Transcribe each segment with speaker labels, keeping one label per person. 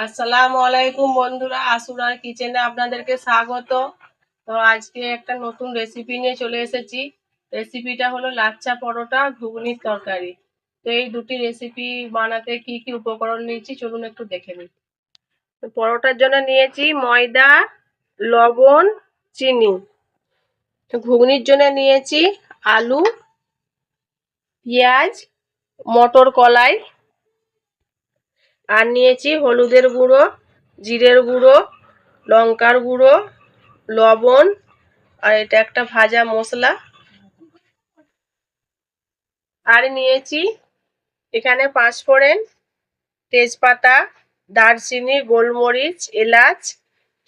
Speaker 1: আসসালামু আলাইকুম বন্ধুরা, আসুরার কিচেনে আপনাদেরকে স্বাগত। তো আজকে একটা নতুন রেসিপি নিয়ে চলে এসেছি। রেসিপিটা হলো লাচ্ছা পরোটা ঘুগনির তরকারি। তো এই দুটি রেসিপি বানাতে কি কি উপকরণ নিয়েছি চলুন একটু দেখে নিই। তো পরোটার জন্য নিয়েছি ময়দা, লবণ, চিনি। ঘুগনির জন্য নিয়েছি আলু, পেঁয়াজ, মটর কলাই, আর নিয়েছি হলুদের গুঁড়ো, জিরের গুঁড়ো, লঙ্কার গুঁড়ো, লবণ, আর এটা একটা ভাজা মশলা। আর নিয়েছি এখানে পাঁচফোড়ন, তেজপাতা, দারচিনি, গোলমরিচ, এলাচ,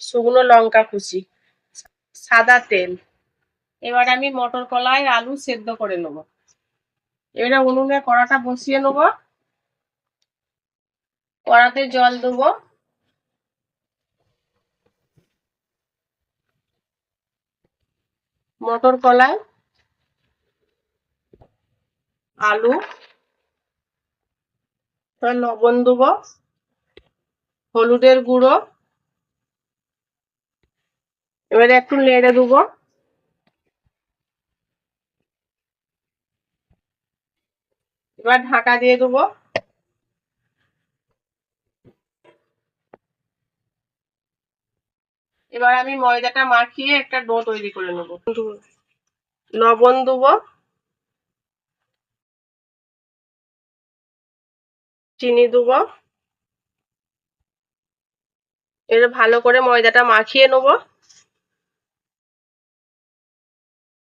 Speaker 1: শুকনো লঙ্কা কুচি, সাদা তেল। এবার আমি মটর কলাই আলু সেদ্ধ করে নেব। এবারে উনুনে কড়াটা বসিয়ে নেব। কড়াতে জল দেবো। মটর কলাই, আলু, লবণ দেবো, হলুদের গুঁড়ো, এবারে একটু নেড়ে দেবো। এবার ঢাকা দিয়ে দেবো। এবার আমি ময়দাটা মাখিয়ে একটা ডো তৈরি করে নেব। লবণ দেবো, চিনি দেবো। এবার ভালো করে ময়দাটা মাখিয়ে নেব।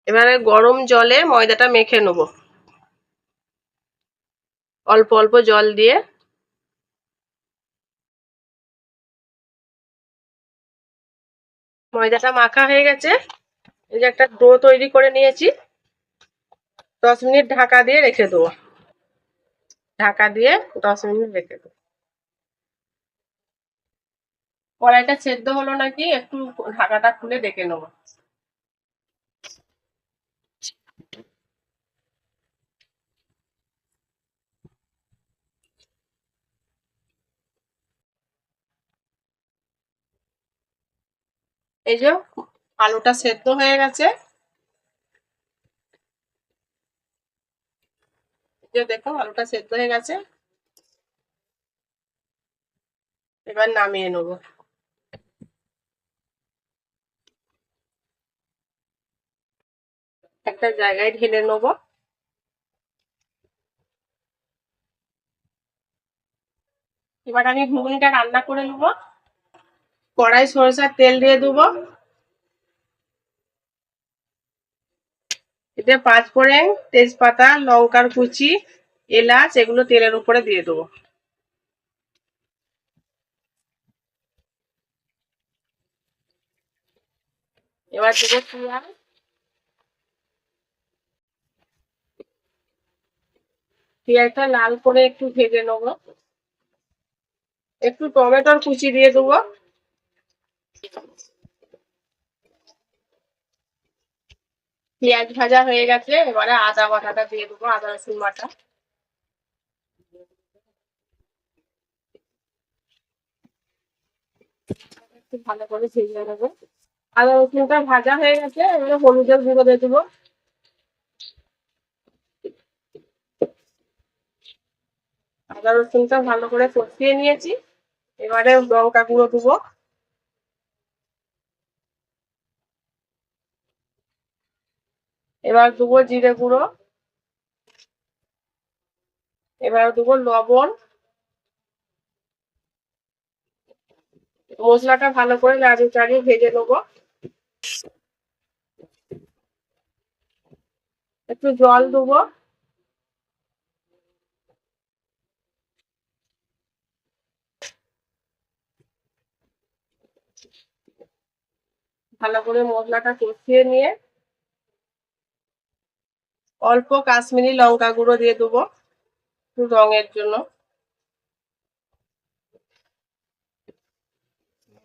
Speaker 1: এবারে গরম জলে ময়দাটা মেখে নেব, অল্প অল্প জল দিয়ে। ময়দাটা মাখা হয়ে গেছে। এই যে একটা ডো তৈরি করে নিয়েছি। 10 মিনিট ঢাকা দিয়ে রেখে দেবো। ঢাকা দিয়ে 10 মিনিট রেখে দেবো। কড়াইটা সেদ্ধ হলো নাকি একটু ঢাকাটা খুলে দেখে নেবো। এই যে আলুটা সেদ্ধ হয়ে গেছে। এই যে দেখো আলুটা সেদ্ধ হয়ে গেছে। এবার নামিয়ে নেবো। একটা জায়গায় ঢেলে নেবো। এবার আমি ঘুগনিটা রান্না করে নেবো। কড়াই সরষের তেল দিয়ে দেবো। এতে পাঁচফোড়ন, তেজপাতা, লঙ্কার কুচি, এলাচ এগুলো তেলের উপরে দিয়ে দেবো। এবার দেবো পেঁয়াজ। পেঁয়াজটা লাল করে একটু ভেজে নেবো। একটু টমেটোর কুচি দিয়ে দেবো। পেঁয়াজ ভাজা হয়ে গেছে। এবারে আদা বাটাটা দিয়ে দেবো, আদা রসুন বাটা। একটু ভালো করে ভেজে নেবো। আদা রসুনটা ভাজা হয়ে গেছে। এবারে হলুদের গুঁড়ো দিয়ে দেবো। আদা রসুনটা ভালো করে কষিয়ে নিয়েছি। এবারে লঙ্কা গুঁড়ো দেবো। এবার দেবো জিরে গুঁড়ো। এবার দেবো লবণ। মশলাটা ভালো করে নাড়িয়ে চাড়িয়ে ভেজে নেবো। একটু জল দেবো। ভালো করে মশলাটা কষিয়ে নিয়ে অল্প কাশ্মীরি লঙ্কা গুঁড়ো দিয়ে দেবো একটু রঙের জন্য।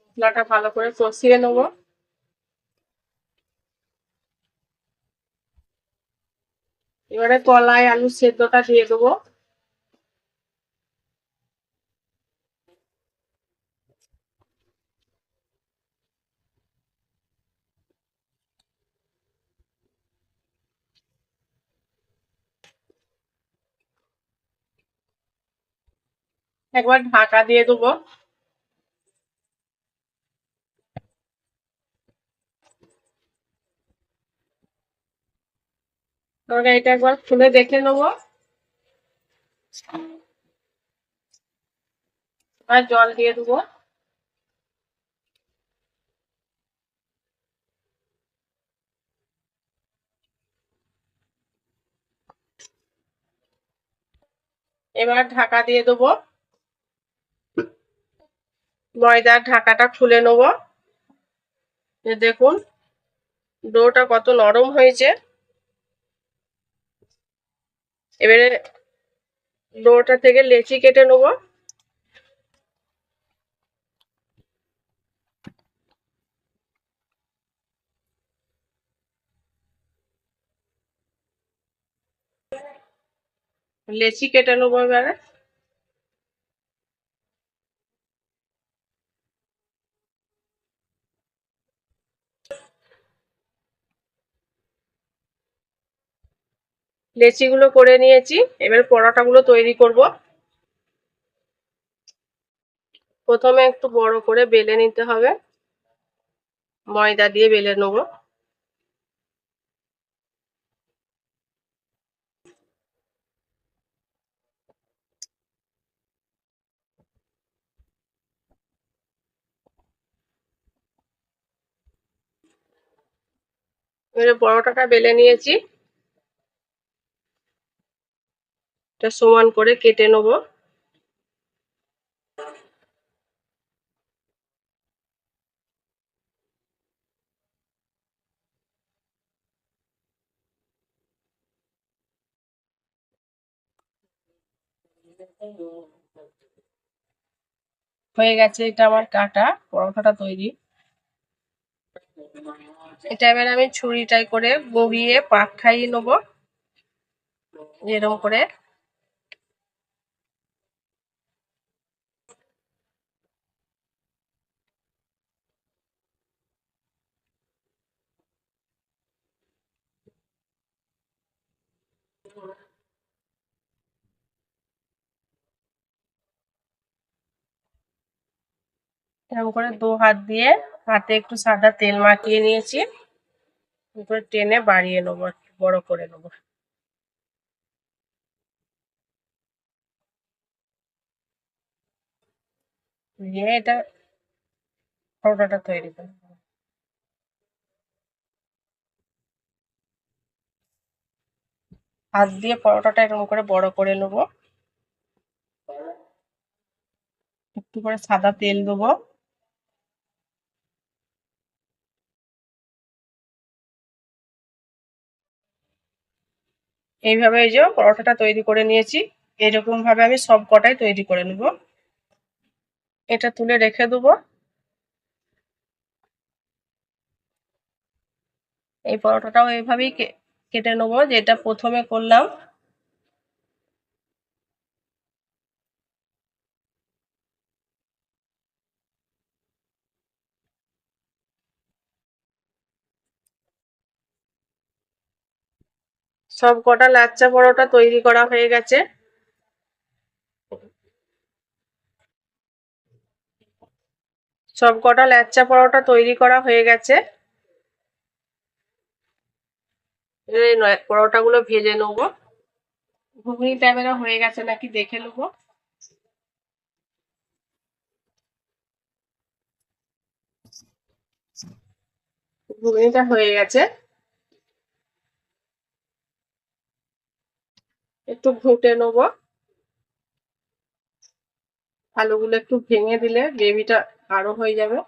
Speaker 1: মশলাটা ভালো করে কষিয়ে নেবো। এবারে কলাই আলু সেদ্ধটা দিয়ে দেবো। একবার ঢাকা দিয়ে দেবো। তরকারিটা একবার খুলে দেখে নেবো। আর জল দিয়ে দেবো। এবার ঢাকা দিয়ে দেবো। ময়দার ঢাকাটা খুলে নেবো। দেখুন ডোটা কত নরম হয়েছে। এবারে ডোটা থেকে লেচি কেটে নেবো। লেচি কেটে নেবো এবারে। লেচিগুলো করে নিয়েছি, এবার পরোটাগুলো তৈরি করব। প্রথমে একটু বড় করে বেলে নিতে হবে, ময়দা দিয়ে বেলে নেব। এবারে পরোটাটা বেলে নিয়েছি, এটা সমান করে কেটে নেব। হয়ে গেছে এটা আমার কাটা, পরোটাটা তৈরি। এটা এবার আমি ছুরিটাই করে গড়িয়ে পাক খাইয়ে নেব, এরকম করে। এরকম করে দু হাত দিয়ে হাতে একটু সাদা তেল মাখিয়ে নিয়েছি, উপরে টেনে বাড়িয়ে নেবো, বড় করে নেবো। দিয়ে এটা পরোটাটা তৈরি করবো। হাত দিয়ে পরোটাটা এরকম করে বড় করে নেবো, একটু করে সাদা তেল দেবো। এইভাবে এই যে পরোটাটা তৈরি করে নিয়েছি, এরকম ভাবে আমি সব কটাই তৈরি করে নেব। এটা তুলে রেখে দেবো। এই পরোটাটাও এইভাবেই কেটে নেবো, যেটা প্রথমে করলাম। সব কটা লাচ্চা পরোটা তৈরি করা হয়ে গেছে। সব কটা লাচ্চা পরোটা তৈরি করা হয়ে গেছে। এই পরোটাগুলো ভেজে নেবো। ঘুগনিটা এবারে হয়ে গেছে নাকি দেখে নেবো। ঘুগনিটা হয়ে গেছে, একটু ঘুটে নেবো। আলুগুলো একটু ভেঙে দিলে গ্রেভিটা আরো হয়ে যাবে।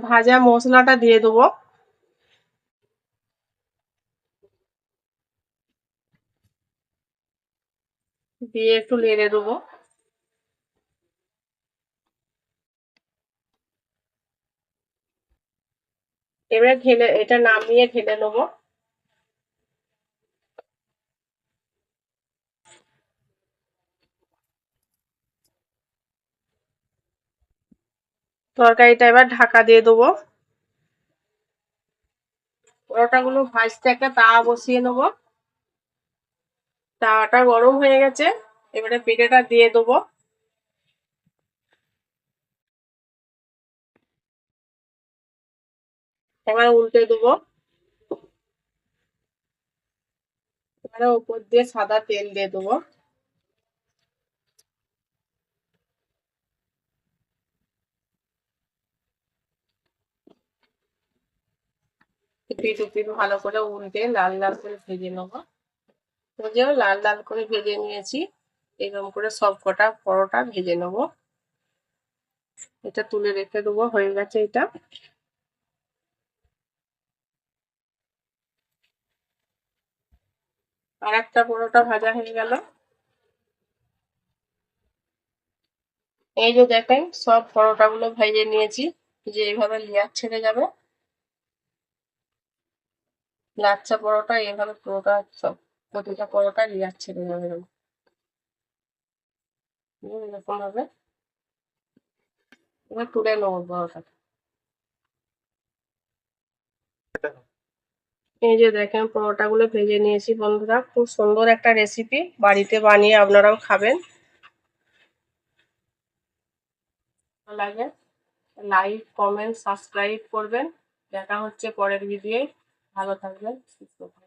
Speaker 1: ভাজা মশলাটা দিয়ে দেবো, দিয়ে একটু নেড়ে দেবো। এবারে ঢেলে, এটা নামিয়ে ঢেলে নেবো। তরকারিটা এবার ঢাকা দিয়ে দেবো। পরোটাগুলো ভাজতে একটা তাওয়া বসিয়ে নেবো। তাওয়াটা গরম হয়ে গেছে, এবারে পিঠেটা দিয়ে দেবো। এবার উল্টে দেবো। এবারে উপর দিয়ে সাদা তেল দিয়ে দেবো। পিঠ পিঠ ভালো করে উল্টে লাল লাল করে ভেজে নেবো। ভেজেও লাল লাল করে ভেজে নিয়েছি। এরকম করে সব কটা পরোটা ভেজে নেবো। এটা তুলে রেখে দেবো, হয়ে গেছে এটা। আর একটা পরোটা ভাজা হয়ে গেল। এই যে দেখেন সব পরোটা গুলো ভেজে নিয়েছি, যে এইভাবে লেয়ার ছেড়ে যাবে। লাচ্ছা পরোটা এইভাবে পরোটা সব প্রতিটা পরোটা লেয়ার ছেড়ে যাবে এরকম। এরকম ভাবে এবার তুলে নেবো পরোটাটা। এই যে দেখেন পরোটা গুলো ভেজে নিয়েছি বন্ধুরা, খুব সুন্দর একটা রেসিপি, বাড়িতে বানিয়ে আপনারাও খাবেন। ভালো লাগে লাইক কমেন্ট সাবস্ক্রাইব করবেন। দেখা হচ্ছে পরের ভিডিও। ভালো থাকবেন, সুস্থ থাকবেন।